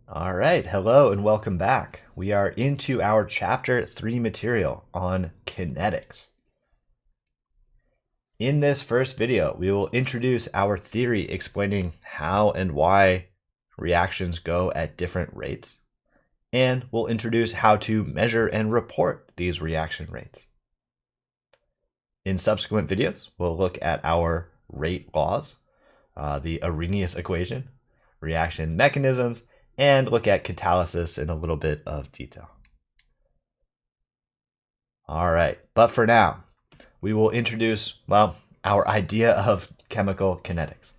All right, hello and welcome back. We are into our Chapter 3 material on kinetics. In this first video, we will introduce our theory explaining how and why reactions go at different rates, and we'll introduce how to measure and report these reaction rates. In subsequent videos, we'll look at our rate laws, the Arrhenius equation, reaction mechanisms, and look at catalysis in a little bit of detail. All right, but for now, we will introduce, our idea of chemical kinetics.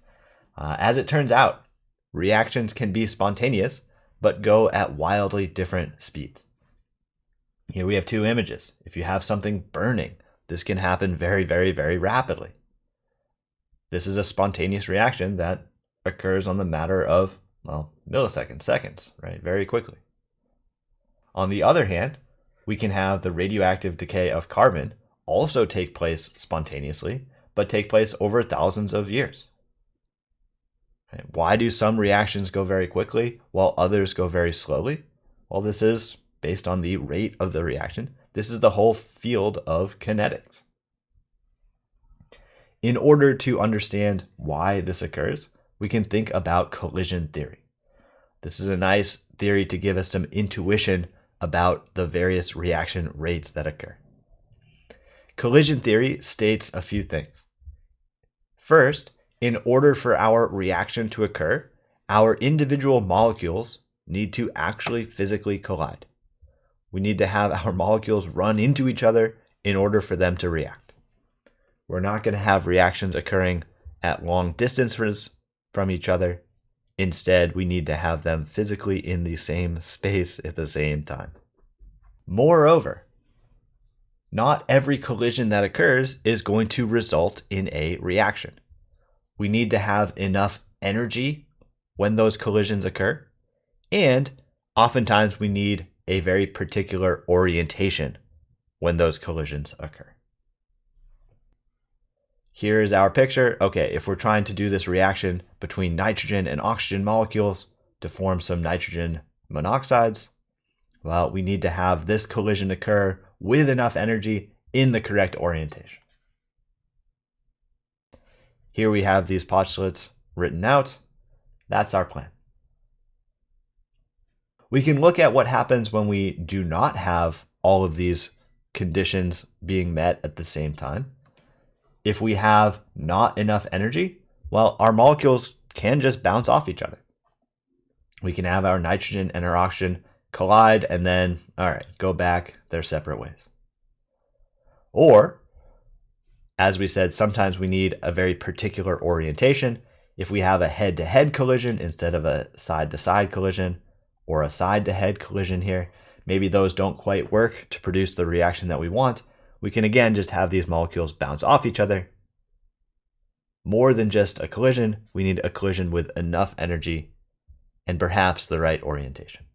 As it turns out, reactions can be spontaneous, but go at wildly different speeds. Here we have two images. If you have something burning, this can happen very, very, very rapidly. This is a spontaneous reaction that occurs on the matter of milliseconds, seconds, right? Very quickly. On the other hand, we can have the radioactive decay of carbon also take place spontaneously, but take place over thousands of years. Okay. Why do some reactions go very quickly while others go very slowly? Well, this is based on the rate of the reaction. This is the whole field of kinetics. In order to understand why this occurs, we can think about collision theory. This is a nice theory to give us some intuition about the various reaction rates that occur. Collision theory states a few things. First, in order for our reaction to occur, our individual molecules need to actually physically collide. We need to have our molecules run into each other in order for them to react. We're not going to have reactions occurring at long distances from each other. Instead, we need to have them physically in the same space at the same time. Moreover, not every collision that occurs is going to result in a reaction. We need to have enough energy when those collisions occur, and oftentimes we need a very particular orientation when those collisions occur. Here's our picture. Okay, if we're trying to do this reaction between nitrogen and oxygen molecules to form some nitrogen monoxides, well, we need to have this collision occur with enough energy in the correct orientation. Here we have these postulates written out. That's our plan. We can look at what happens when we do not have all of these conditions being met at the same time. If we have not enough energy, well, our molecules can just bounce off each other. We can have our nitrogen and our oxygen collide and then, go back their separate ways. Or, as we said, sometimes we need a very particular orientation. If we have a head-to-head collision instead of a side-to-side collision, or a side-to-head collision here, maybe those don't quite work to produce the reaction that we want. We can again just have these molecules bounce off each other. More than just a collision, we need a collision with enough energy and perhaps the right orientation.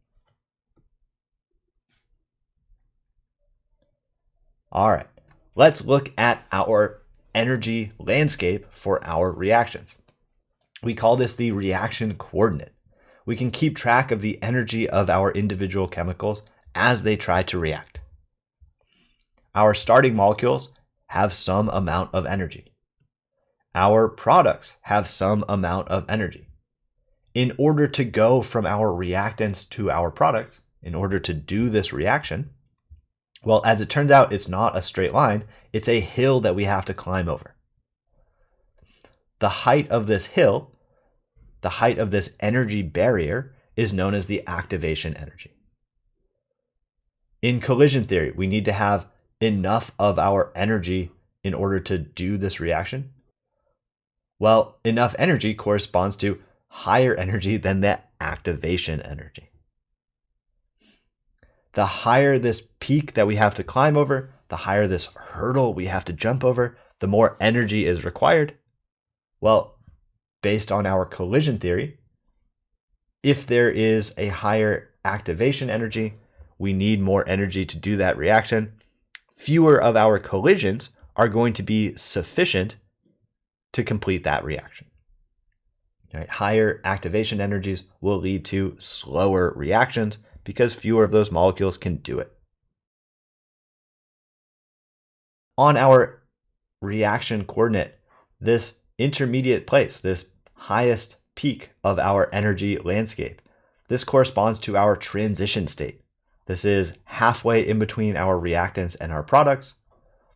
All right, let's look at our energy landscape for our reactions. We call this the reaction coordinate. We can keep track of the energy of our individual chemicals as they try to react. Our starting molecules have some amount of energy. Our products have some amount of energy. In order to go from our reactants to our products, in order to do this reaction, well, as it turns out, it's not a straight line. It's a hill that we have to climb over. The height of this hill, the height of this energy barrier, is known as the activation energy. In collision theory, we need to have enough of our energy in order to do this reaction? Well, enough energy corresponds to higher energy than that activation energy. The higher this peak that we have to climb over, the higher this hurdle we have to jump over, the more energy is required. Well, based on our collision theory, if there is a higher activation energy, we need more energy to do that reaction. Fewer of our collisions are going to be sufficient to complete that reaction. Right? Higher activation energies will lead to slower reactions because fewer of those molecules can do it. On our reaction coordinate, this intermediate place, this highest peak of our energy landscape, this corresponds to our transition state. This is halfway in between our reactants and our products.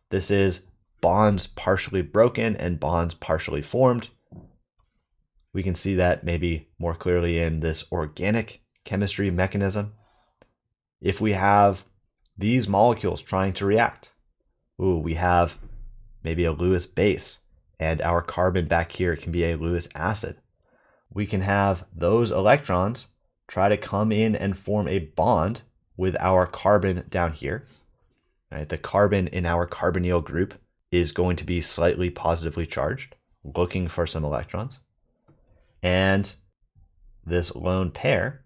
This is bonds partially broken and bonds partially formed. We can see that maybe more clearly in this organic chemistry mechanism. If we have these molecules trying to react, we have maybe a Lewis base, and our carbon back here can be a Lewis acid. We can have those electrons try to come in and form a bond with our carbon down here. Right? The carbon in our carbonyl group is going to be slightly positively charged, looking for some electrons. And this lone pair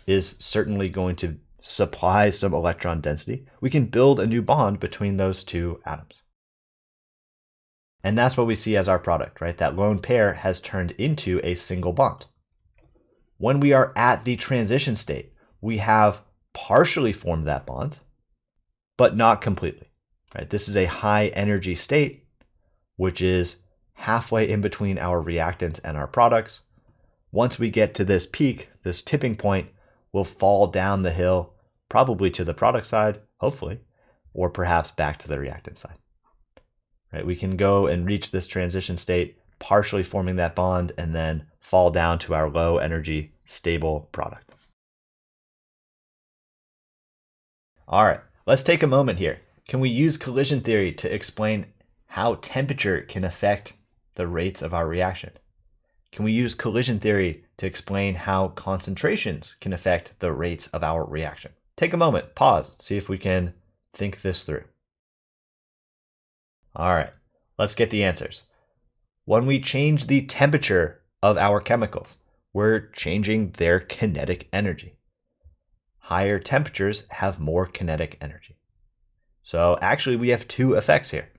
is certainly going to supply some electron density. We can build a new bond between those two atoms. And that's what we see as our product, right? That lone pair has turned into a single bond. When we are at the transition state, we have partially formed that bond, but not completely, right? This is a high energy state, which is halfway in between our reactants and our products. Once we get to this peak, this tipping point, we'll fall down the hill, probably to the product side, hopefully, or perhaps back to the reactant side. Right? We can go and reach this transition state, partially forming that bond, and then fall down to our low energy, stable product. All right, let's take a moment here. Can we use collision theory to explain how temperature can affect the rates of our reaction? Can we use collision theory to explain how concentrations can affect the rates of our reaction? Take a moment, pause, see if we can think this through. All right, let's get the answers. When we change the temperature of our chemicals, we're changing their kinetic energy. Higher temperatures have more kinetic energy. So actually we have two effects here.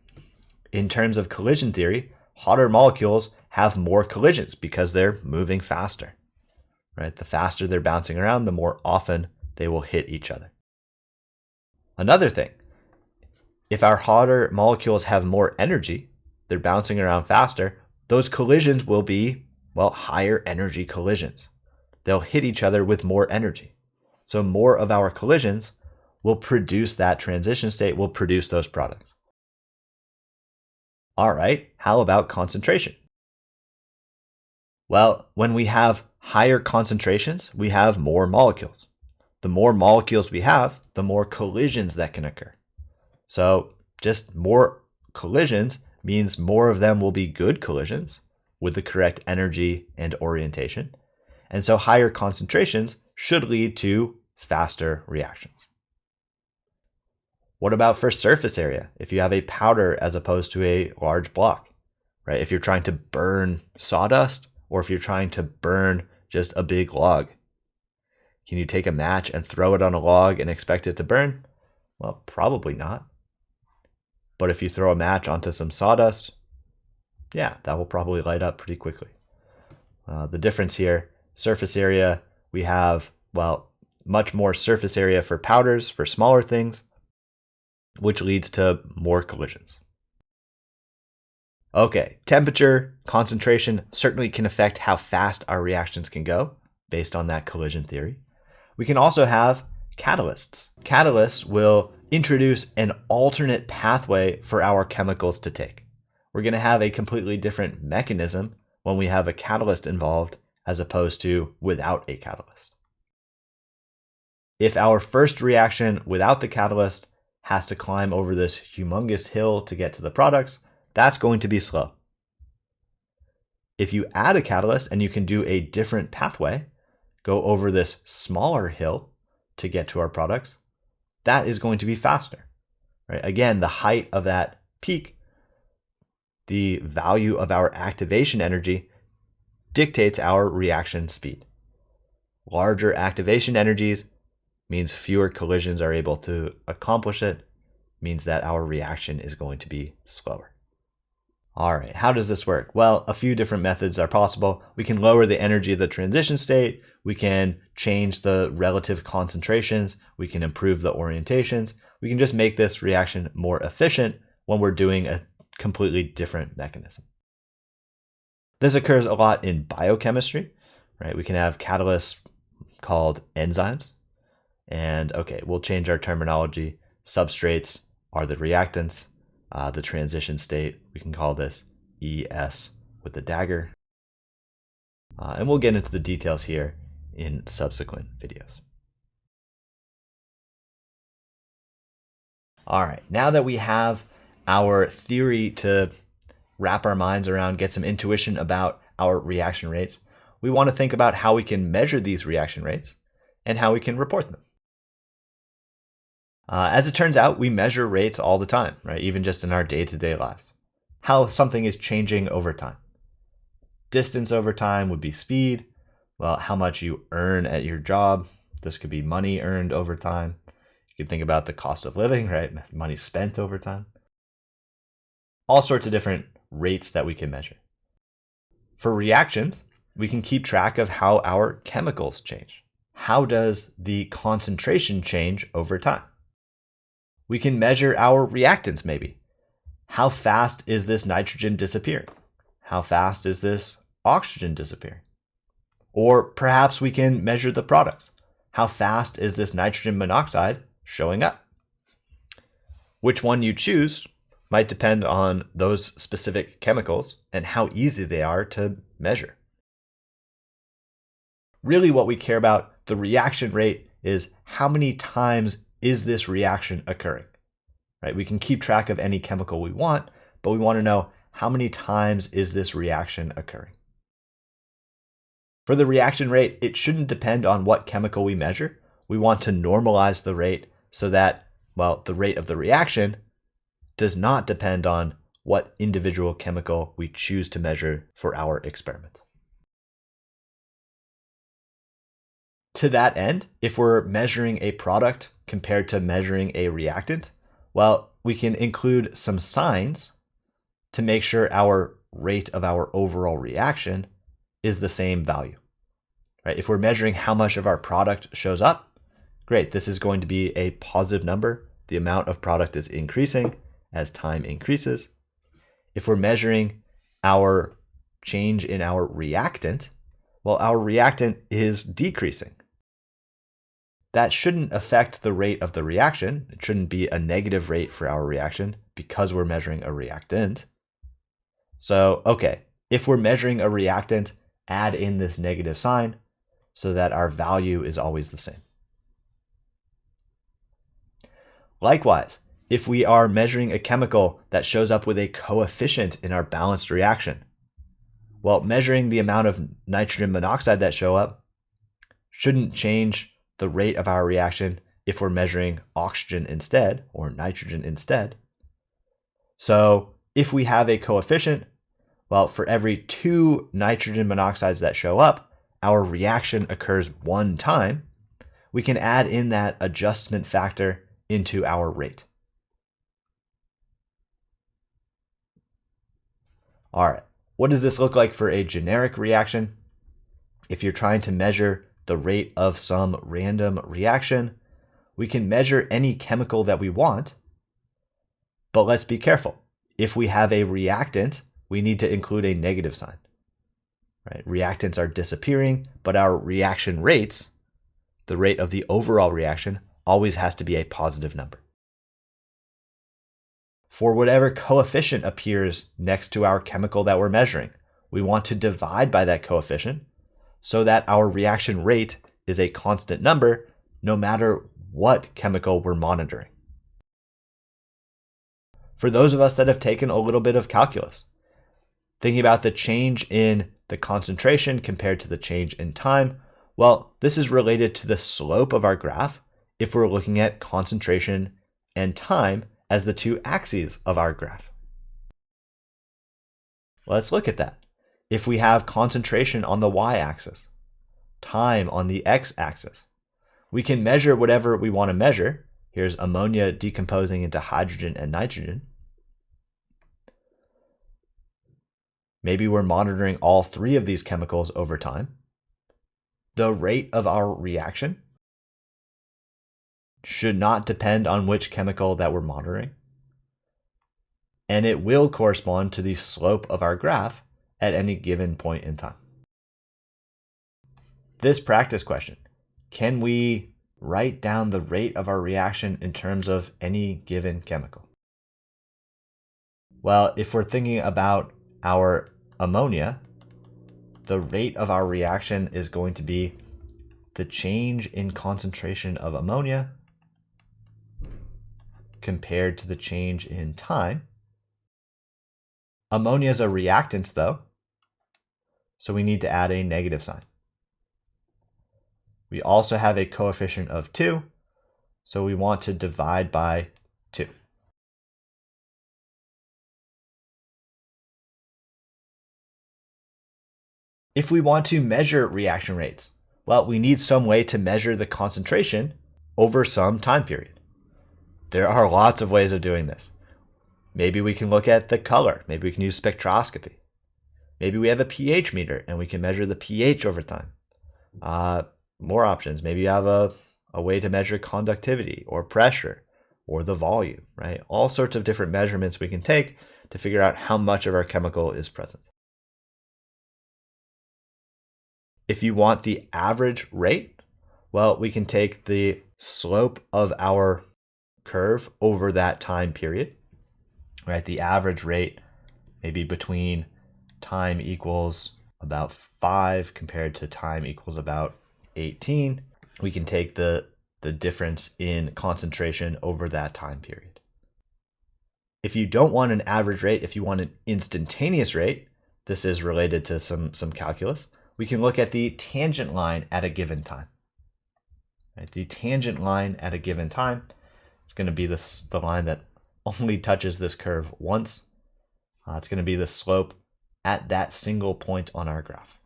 In terms of collision theory, hotter molecules have more collisions because they're moving faster, right? The faster they're bouncing around, the more often they will hit each other. Another thing, if our hotter molecules have more energy, they're bouncing around faster, those collisions will be, higher energy collisions. They'll hit each other with more energy. So more of our collisions will produce that transition state, will produce those products. All right, how about concentration? Well, when we have higher concentrations, we have more molecules. The more molecules we have, the more collisions that can occur. So just more collisions means more of them will be good collisions with the correct energy and orientation. And so higher concentrations should lead to faster reactions. What about for surface area? If you have a powder as opposed to a large block, right? If you're trying to burn sawdust, or if you're trying to burn just a big log, can you take a match and throw it on a log and expect it to burn? Well, probably not. But if you throw a match onto some sawdust, yeah, that will probably light up pretty quickly. The difference here, surface area, we have, much more surface area for powders, for smaller things, which leads to more collisions. Okay, temperature, concentration certainly can affect how fast our reactions can go based on that collision theory. We can also have catalysts. Catalysts will introduce an alternate pathway for our chemicals to take. We're going to have a completely different mechanism when we have a catalyst involved as opposed to without a catalyst. If our first reaction without the catalyst has to climb over this humongous hill to get to the products, that's going to be slow. If you add a catalyst and you can do a different pathway, go over this smaller hill to get to our products, that is going to be faster. Right? Again, the height of that peak, the value of our activation energy dictates our reaction speed. Larger activation energies means fewer collisions are able to accomplish it, means that our reaction is going to be slower. All right, how does this work? Well, a few different methods are possible. We can lower the energy of the transition state. We can change the relative concentrations. We can improve the orientations. We can just make this reaction more efficient when we're doing a completely different mechanism. This occurs a lot in biochemistry, right? We can have catalysts called enzymes. And okay, we'll change our terminology. Substrates are the reactants. The transition state, we can call this ES with the dagger. And we'll get into the details here in subsequent videos. All right, now that we have our theory to wrap our minds around, get some intuition about our reaction rates, we want to think about how we can measure these reaction rates and how we can report them. As it turns out, we measure rates all the time, right? Even just in our day-to-day lives. How something is changing over time. Distance over time would be speed. Well, how much you earn at your job. This could be money earned over time. You can think about the cost of living, right? Money spent over time. All sorts of different rates that we can measure. For reactions, we can keep track of how our chemicals change. How does the concentration change over time? We can measure our reactants maybe. How fast is this nitrogen disappearing? How fast is this oxygen disappearing? Or perhaps we can measure the products. How fast is this nitrogen monoxide showing up? Which one you choose might depend on those specific chemicals and how easy they are to measure. Really what we care about, the reaction rate, is how many times is this reaction occurring, right? We can keep track of any chemical we want, but we want to know how many times is this reaction occurring. For the reaction rate, it shouldn't depend on what chemical we measure. We want to normalize the rate so that, well, the rate of the reaction does not depend on what individual chemical we choose to measure for our experiment. To that end, if we're measuring a product compared to measuring a reactant, well, we can include some signs to make sure our rate of our overall reaction is the same value. Right? If we're measuring how much of our product shows up, great, this is going to be a positive number. The amount of product is increasing as time increases. If we're measuring our change in our reactant, well, our reactant is decreasing. That shouldn't affect the rate of the reaction. It shouldn't be a negative rate for our reaction because we're measuring a reactant. So, okay, if we're measuring a reactant, add in this negative sign so that our value is always the same. Likewise, if we are measuring a chemical that shows up with a coefficient in our balanced reaction, well, measuring the amount of nitrogen monoxide that show up shouldn't change the rate of our reaction if we're measuring oxygen instead or nitrogen instead. So if we have a coefficient, well, for every 2 nitrogen monoxides that show up, our reaction occurs 1 time. We can add in that adjustment factor into our rate. All right, what does this look like for a generic reaction? If you're trying to measure the rate of some random reaction, we can measure any chemical that we want, but let's be careful. If we have a reactant, we need to include a negative sign. Right? Reactants are disappearing, but our reaction rates, the rate of the overall reaction, always has to be a positive number. For whatever coefficient appears next to our chemical that we're measuring, we want to divide by that coefficient so that our reaction rate is a constant number no matter what chemical we're monitoring. For those of us that have taken a little bit of calculus, thinking about the change in the concentration compared to the change in time, well, this is related to the slope of our graph if we're looking at concentration and time as the 2 axes of our graph. Let's look at that. If we have concentration on the y-axis, time on the x-axis, we can measure whatever we want to measure. Here's ammonia decomposing into hydrogen and nitrogen. Maybe we're monitoring all three of these chemicals over time. The rate of our reaction should not depend on which chemical that we're monitoring. And it will correspond to the slope of our graph at any given point in time. This practice question, can we write down the rate of our reaction in terms of any given chemical? Well, if we're thinking about our ammonia, the rate of our reaction is going to be the change in concentration of ammonia compared to the change in time. Ammonia is a reactant though, so we need to add a negative sign. We also have a coefficient of 2, so we want to divide by 2. If we want to measure reaction rates, well, we need some way to measure the concentration over some time period. There are lots of ways of doing this. Maybe we can look at the color. Maybe we can use spectroscopy. Maybe we have a pH meter and we can measure the pH over time. More options. Maybe you have a way to measure conductivity or pressure or the volume, right? All sorts of different measurements we can take to figure out how much of our chemical is present. If you want the average rate, well, we can take the slope of our curve over that time period, right? The average rate maybe between time equals about 5 compared to time equals about 18. We can take the difference in concentration over that time period. If you don't want an average rate, if you want an instantaneous rate, this is related to some calculus, we can look at the tangent line at a given time. Right? The tangent line at a given time is going to be the line that only touches this curve once. It's going to be the slope at that single point on our graph.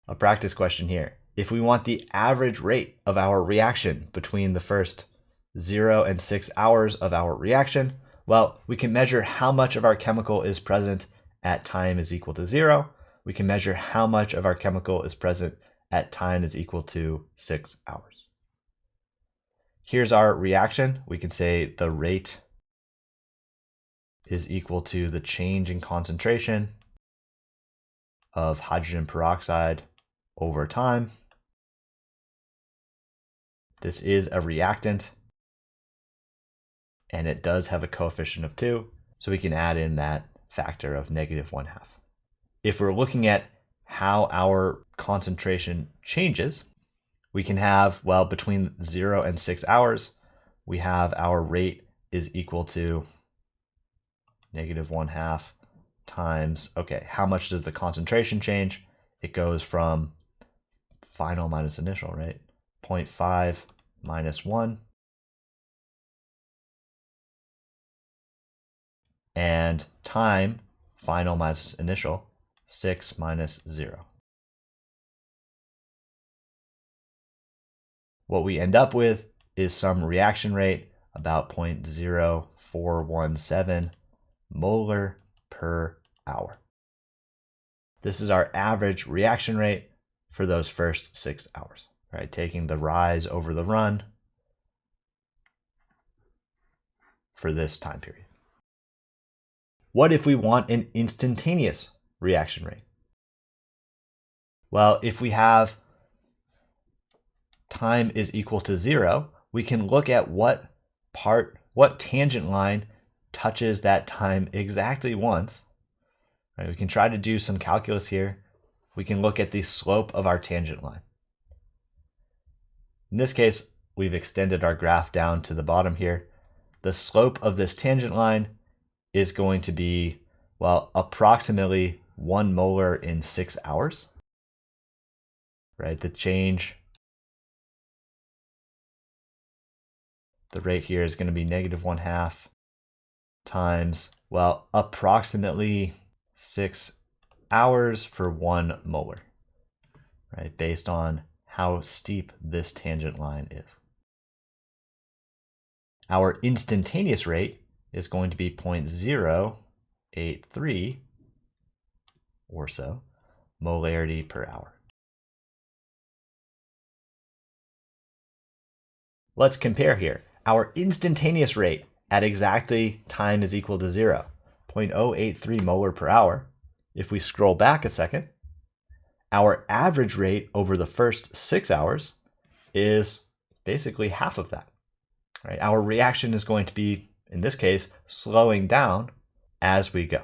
A practice question here. If we want the average rate of our reaction between the first 0 and 6 hours of our reaction, well, we can measure how much of our chemical is present at time is equal to 0. We can measure how much of our chemical is present at time is equal to 6 hours. Here's our reaction. We can say the rate is equal to the change in concentration of hydrogen peroxide over time. This is a reactant, and it does have a coefficient of 2, so we can add in that factor of -1/2. If we're looking at how our concentration changes, we can have, well, between 0 and 6 hours, we have our rate is equal to -1/2 times, okay, how much does the concentration change? It goes from final minus initial, right? 0.5 minus 1. And time, final minus initial, 6 minus 0. What we end up with is some reaction rate about 0.0417 molar per hour. This is our average reaction rate for those first 6 hours, right? Taking the rise over the run for this time period. What if we want an instantaneous reaction rate? Well, if we have time is equal to 0, we can look at what tangent line touches that time exactly once. Right? We can try to do some calculus here. We can look at the slope of our tangent line. In this case, we've extended our graph down to the bottom here. The slope of this tangent line is going to be, well, approximately 1 molar in 6 hours, right? The change, the rate here is going to be -1/2 times, well, approximately 6 hours for 1 molar, right? Based on how steep this tangent line is. Our instantaneous rate is going to be 0.083 or so molarity per hour. Let's compare here. Our instantaneous rate at exactly time is equal to 0, 0.083 molar per hour. If we scroll back a second, our average rate over the first 6 hours is basically half of that. Right? Our reaction is going to be, in this case, slowing down as we go.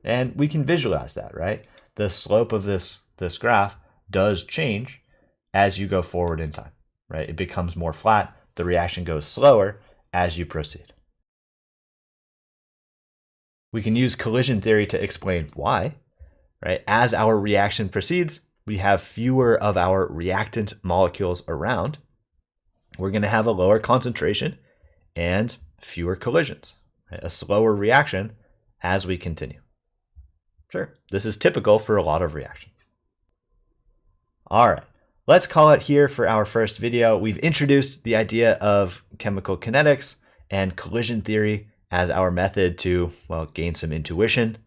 And we can visualize that, right? The slope of this graph does change as you go forward in time, right? It becomes more flat. The reaction goes slower as you proceed. We can use collision theory to explain why, right? As our reaction proceeds, we have fewer of our reactant molecules around. We're going to have a lower concentration and fewer collisions, right? A slower reaction as we continue. Sure, this is typical for a lot of reactions. All right, let's call it here for our first video. We've introduced the idea of chemical kinetics and collision theory as our method to, well, gain some intuition.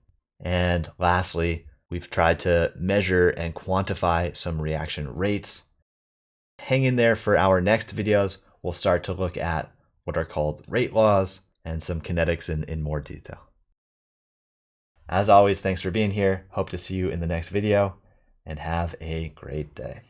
And lastly, we've tried to measure and quantify some reaction rates. Hang in there for our next videos. We'll start to look at what are called rate laws and some kinetics in more detail. As always, thanks for being here. Hope to see you in the next video, and have a great day.